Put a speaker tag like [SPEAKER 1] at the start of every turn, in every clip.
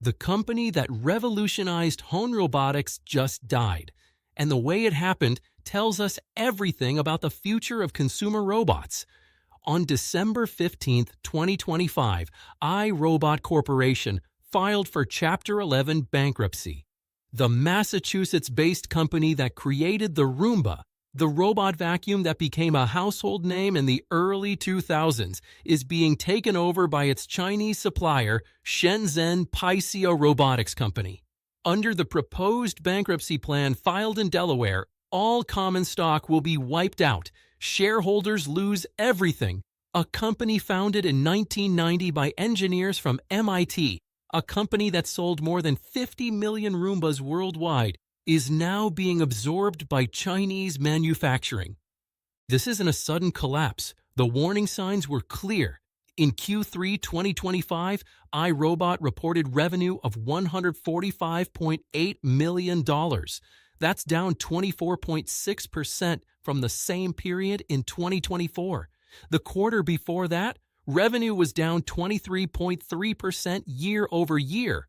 [SPEAKER 1] The company that revolutionized home robotics just died, and the way it happened tells us everything about the future of consumer robots. On December 15, 2025, iRobot Corporation filed for Chapter 11 bankruptcy. The Massachusetts-based company that created the Roomba, the robot vacuum that became a household name in the early 2000s, is being taken over by its Chinese supplier, Shenzhen PICEA Robotics Company. Under the proposed bankruptcy plan filed in Delaware, all common stock will be wiped out. Shareholders lose everything. A company founded in 1990 by engineers from MIT, a company that sold more than 50 million Roombas worldwide, is now being absorbed by Chinese manufacturing. This isn't a sudden collapse. The warning signs were clear. In Q3 2025, iRobot reported revenue of $145.8 million. That's down 24.6% from the same period in 2024. The quarter before that, revenue was down 23.3% year over year.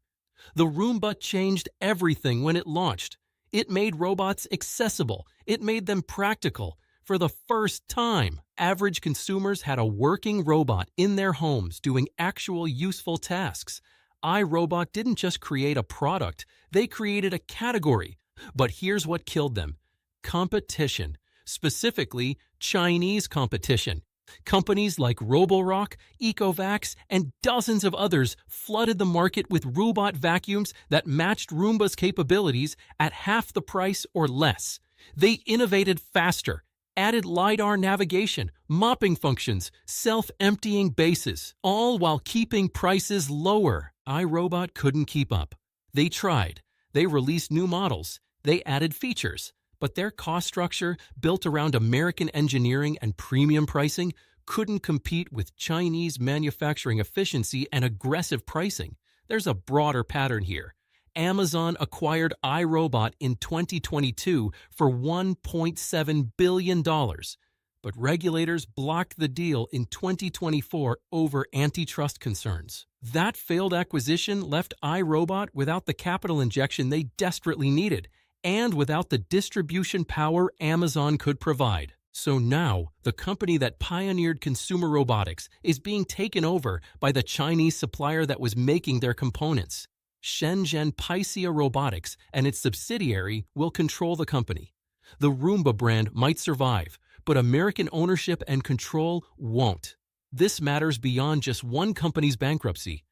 [SPEAKER 1] The Roomba changed everything when it launched. It made robots accessible. It made them practical. For the first time, average consumers had a working robot in their homes doing actual useful tasks. iRobot didn't just create a product, they created a category. But here's what killed them: competition, specifically Chinese competition. Companies like Roborock, Ecovacs, and dozens of others flooded the market with robot vacuums that matched Roomba's capabilities at half the price or less. They innovated faster, added LiDAR navigation, mopping functions, self-emptying bases, all while keeping prices lower. iRobot couldn't keep up. They tried. They released new models. They added features. But their cost structure, built around American engineering and premium pricing, couldn't compete with Chinese manufacturing efficiency and aggressive pricing. There's a broader pattern here. Amazon acquired iRobot in 2022 for $1.7 billion. But regulators blocked the deal in 2024 over antitrust concerns. That failed acquisition left iRobot without the capital injection they desperately needed, and without the distribution power Amazon could provide. So now, the company that pioneered consumer robotics is being taken over by the Chinese supplier that was making their components. Shenzhen PICEA Robotics and its subsidiary will control the company. The Roomba brand might survive, but American ownership and control won't. This matters beyond just one company's bankruptcy.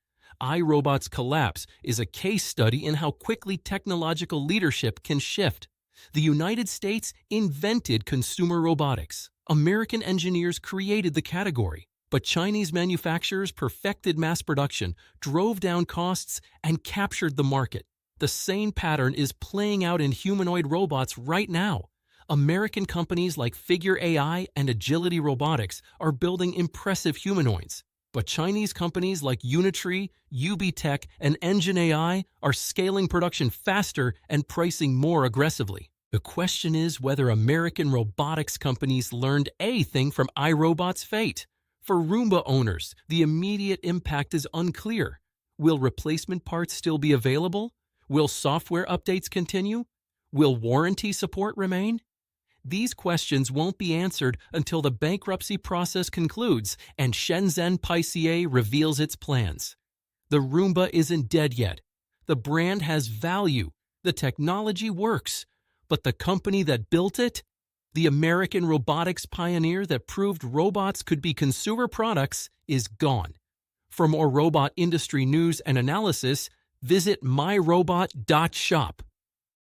[SPEAKER 1] iRobot's collapse is a case study in how quickly technological leadership can shift. The United States invented consumer robotics. American engineers created the category, but Chinese manufacturers perfected mass production, drove down costs, and captured the market. The same pattern is playing out in humanoid robots right now. American companies like Figure AI and Agility Robotics are building impressive humanoids. But Chinese companies like Unitree, UBTech, and Engine AI are scaling production faster and pricing more aggressively. The question is whether American robotics companies learned anything from iRobot's fate. For Roomba owners, the immediate impact is unclear. Will replacement parts still be available? Will software updates continue? Will warranty support remain? These questions won't be answered until the bankruptcy process concludes and Shenzhen PICEA reveals its plans. The Roomba isn't dead yet. The brand has value. The technology works. But the company that built it, the American robotics pioneer that proved robots could be consumer products, is gone. For more robot industry news and analysis, visit MyRobot.shop.